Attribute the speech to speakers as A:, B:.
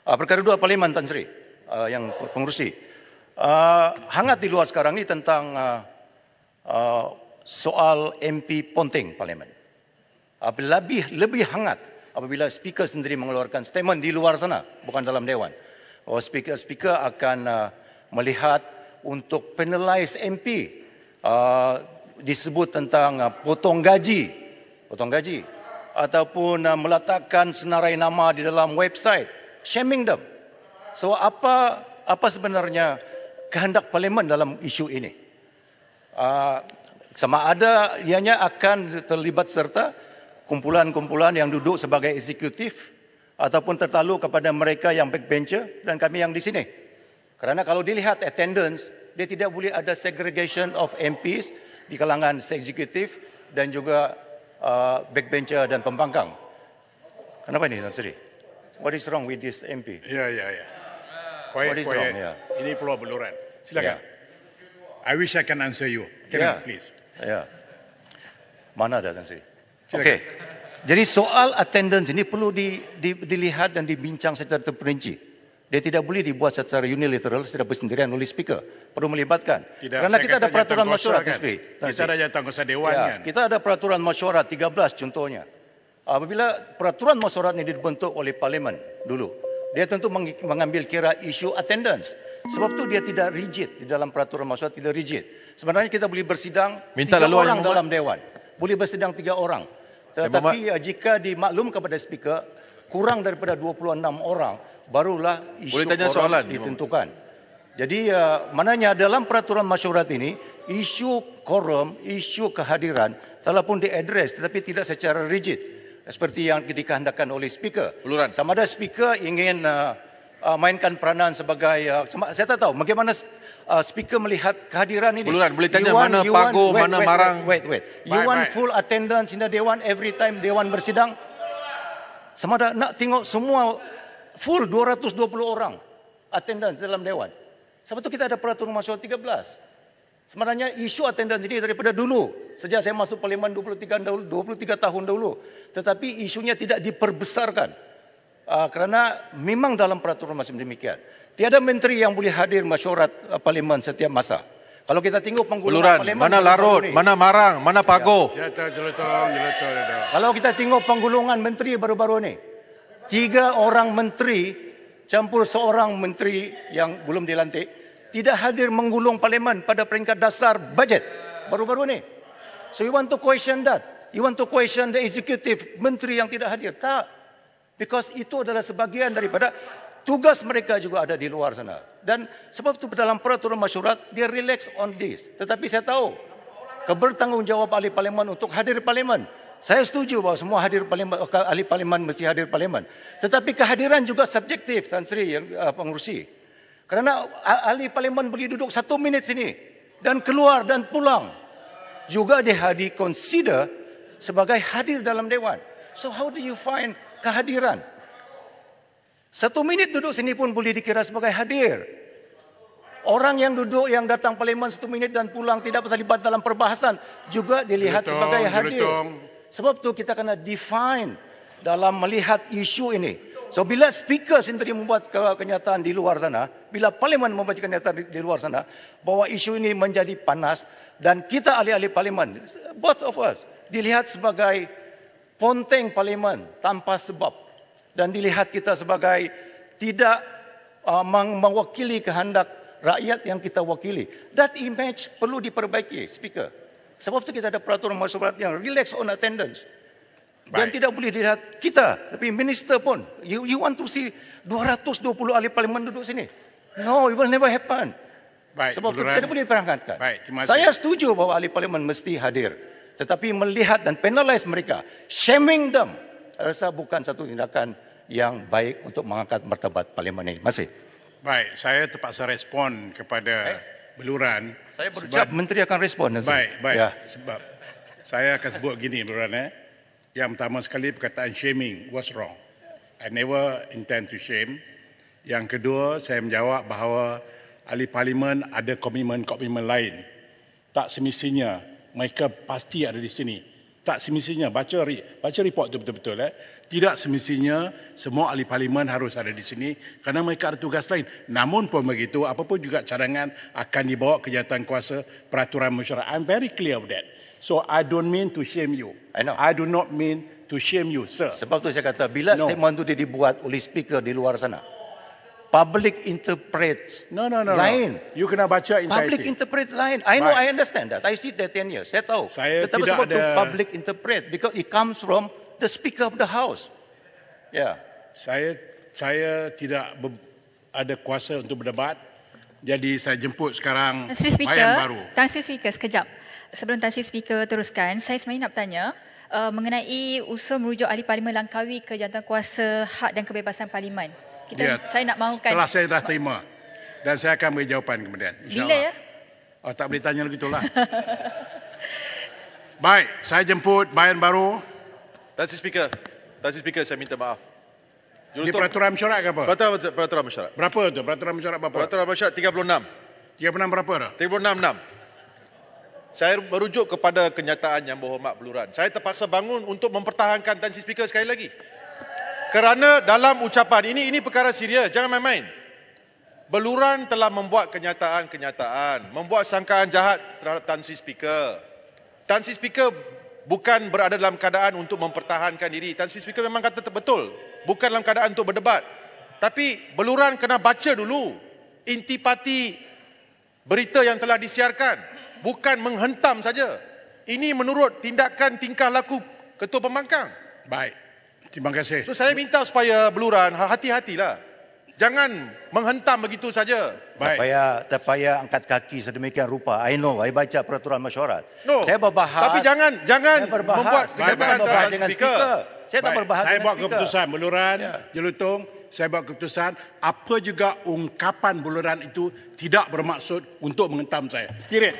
A: Perkara dua Parlimen, Tan Sri, yang pengurusi. Hangat di luar sekarang ini tentang soal MP Ponteng Parlimen. Lebih hangat apabila speaker sendiri mengeluarkan statement di luar sana, bukan dalam Dewan. Speaker akan melihat untuk penalize MP, disebut tentang potong gaji ataupun meletakkan senarai nama di dalam website, shaming them. So apa sebenarnya kehendak Parlimen dalam isu ini? Sama ada ianya akan terlibat serta kumpulan-kumpulan yang duduk sebagai eksekutif ataupun tertalu kepada mereka yang backbencher dan kami yang di sini. Kerana kalau dilihat attendance, dia tidak boleh ada segregation of MPs di kalangan eksekutif dan juga backbencher dan pembangkang. Kenapa ini, Tan Sri? What is wrong with this MP?
B: Ya. What is wrong? Yeah. Ini Pulau Beluran. Silakan. I wish I can answer you. Please.
A: Ya. Mana ada, Tan Sri? Okey. Jadi soal attendance ini perlu dilihat dan dibincang secara terperinci. Dia tidak boleh dibuat secara unilateral, secara bersendirian oleh speaker. Perlu melibatkan. Kerana kita ada peraturan masyurat.
B: Kita ada jawatan Dewan kan.
A: Kita ada peraturan masyurat 13 contohnya. Apabila peraturan masyurat ini dibentuk oleh Parlimen dulu, dia tentu mengambil kira isu attendance. Sebab tu dia tidak rigid di dalam peraturan masyurat, tidak rigid. Sebenarnya kita boleh bersidang 3 orang dalam Dewan. Boleh bersidang 3 orang. Tetapi jika dimaklum kepada speaker, kurang daripada 26 orang, barulah isu quorum ditentukan. Jadi maknanya dalam peraturan masyurat ini, isu quorum, isu kehadiran telah pun diadres tetapi tidak secara rigid seperti yang dikehendakkan oleh speaker. Sama ada speaker ingin mainkan peranan sebagai saya tak tahu bagaimana speaker melihat kehadiran ini.
C: Boleh tanya mana Pago, mana Marang.
A: Wait. You want full attendance in the Dewan every time Dewan bersidang? Sama ada nak tengok semua full 220 orang attendance dalam Dewan. Sebab itu kita ada peraturan masyurat 13. Sebenarnya isu attendance ini daripada dulu. Sejak saya masuk Parlimen 23 tahun dahulu. Tetapi isunya tidak diperbesarkan. Kerana memang dalam peraturan macam demikian. Tiada menteri yang boleh hadir masyurat Parlimen setiap masa. Kalau kita tengok penggulungan Parlimen,
C: mana Larut, mana Marang, mana Pago.
A: Kalau kita tengok penggulungan menteri baru-baru ini, 3 orang menteri campur seorang menteri yang belum dilantik tidak hadir menggulung Parlimen pada peringkat dasar bajet baru-baru ini. So you want to question that? You want to question the executive menteri yang tidak hadir? Tak. Because itu adalah sebahagian daripada tugas mereka juga ada di luar sana. Dan sebab itu dalam peraturan masyurat dia relax on this. Tetapi saya tahu kebertanggungjawab ahli Parlimen untuk hadir Parlimen. Saya setuju bahawa semua ahli Parlimen mesti hadir Parlimen. Tetapi kehadiran juga subjektif, Tan Sri yang pengurusi. Kerana ahli Parlimen boleh duduk 1 minit sini dan keluar dan pulang. Juga dia consider sebagai hadir dalam Dewan. So how do you find kehadiran? 1 minit duduk sini pun boleh dikira sebagai hadir. Orang yang duduk yang datang Parlimen 1 minit dan pulang tidak terlibat dalam perbahasan juga dilihat sebagai hadir. Sebab tu kita kena define dalam melihat isu ini. So bila speaker sendiri membuat kenyataan di luar sana, bila Parlimen membuat kenyataan di luar sana, bahawa isu ini menjadi panas dan kita ahli-ahli Parlimen, both of us, dilihat sebagai ponteng Parlimen tanpa sebab dan dilihat kita sebagai tidak mewakili kehendak rakyat yang kita wakili. That image perlu diperbaiki, speaker. Sebab itu kita ada peraturan masyurat yang relax on attendance. Dan tidak boleh dilihat kita, tapi minister pun. You want to see 220 ahli Parlimen duduk sini? No, it will never happen. Sebab itu tidak boleh diperangkatkan. Saya setuju bahawa ahli Parlimen mesti hadir. Tetapi melihat dan penalize mereka, shaming them, saya rasa bukan satu tindakan yang baik untuk mengangkat martabat Parlimen ini. Masih.
B: Baik, saya terpaksa respon kepada Beluran.
A: Saya berucap menteri akan respon.
B: Baik. Ya. Sebab saya akan sebut gini Beluran. Yang pertama sekali perkataan shaming was wrong. I never intend to shame. Yang kedua, saya menjawab bahawa ahli Parlimen ada komitmen lain. Tak semestinya mereka pasti ada di sini. Tak semestinya baca report tu betul-betul. Tidak semestinya semua ahli parlimen harus ada di sini kerana mereka ada tugas lain. Namun pun begitu, apapun juga cadangan akan dibawa ke jawatankuasa peraturan mesyuarat. I'm very clear of that. So I don't mean to shame you.
A: I know.
B: I do not mean to shame you, sir.
A: Sebab tu saya kata, bila statement tu dibuat oleh speaker di luar sana, public interpret lain.
B: You kena baca
A: Public
B: entirety.
A: interpret lain. I understand that. I see that 10 years. Saya tahu.
B: Saya
A: Tetapi
B: tidak
A: sebab tu
B: ada-
A: public interpret because it comes from the speaker of the house. Ya.
B: Saya tidak ada kuasa untuk berdebat. Jadi saya jemput sekarang
D: Tan Sri Speaker,
B: bayan baru.
D: Tan Sri Speaker, sekejap. Sebelum Tan Sri Speaker teruskan, saya sebenarnya nak bertanya mengenai usul merujuk ahli parlimen Langkawi ke jawatankuasa hak dan kebebasan parlimen. Saya nak mahukan.
B: Setelah saya dah terima. Dan saya akan beri jawapan kemudian.
D: Bila ya?
B: Oh, tak boleh tanya lagi itulah. Baik, saya jemput bayan baru.
C: Tan Sri Speaker, saya minta maaf.
B: Di peraturan mesyuarat ke apa?
C: Peraturan mesyuarat.
B: Berapa tu? Peraturan mesyuarat berapa?
C: Peraturan mesyuarat 36.
B: 36 berapa dah?
C: 36.6. Saya merujuk kepada kenyataan Yang Berhormat Beluran. Saya terpaksa bangun untuk mempertahankan Tan Sri Speaker sekali lagi. Kerana dalam ucapan ini perkara serius, jangan main-main. Beluran telah membuat kenyataan-kenyataan, membuat sangkaan jahat terhadap Tan Sri Speaker. Tan Sri Speaker bukan berada dalam keadaan untuk mempertahankan diri. Tan Sri Speaker memang kata betul, bukan dalam keadaan untuk berdebat. Tapi beluran kena baca dulu intipati berita yang telah disiarkan, bukan menghentam saja. Ini menurut tindakan tingkah laku Ketua Pembangkang.
B: Baik. Terima kasih.
C: So saya minta supaya beluran hati-hatilah. Jangan menghentam begitu saja.
B: Baik.
A: Terpayah angkat kaki sedemikian rupa. I know, I baca peraturan mesyuarat.
C: No.
A: Saya berbahas.
C: Tapi jangan
A: saya berbahas.
C: membuat
A: Saya
C: kenyataan
A: bukan berbahas
C: terhadap
A: dengan
C: speaker.
A: Saya tak
B: Baik,
A: berbahas
B: saya
A: dengan
B: buat
A: speaker.
B: keputusan Beluran,
A: Ya.
B: Jelutong, saya buat keputusan apa juga ungkapan Beluran itu tidak bermaksud untuk menghentam saya. Period.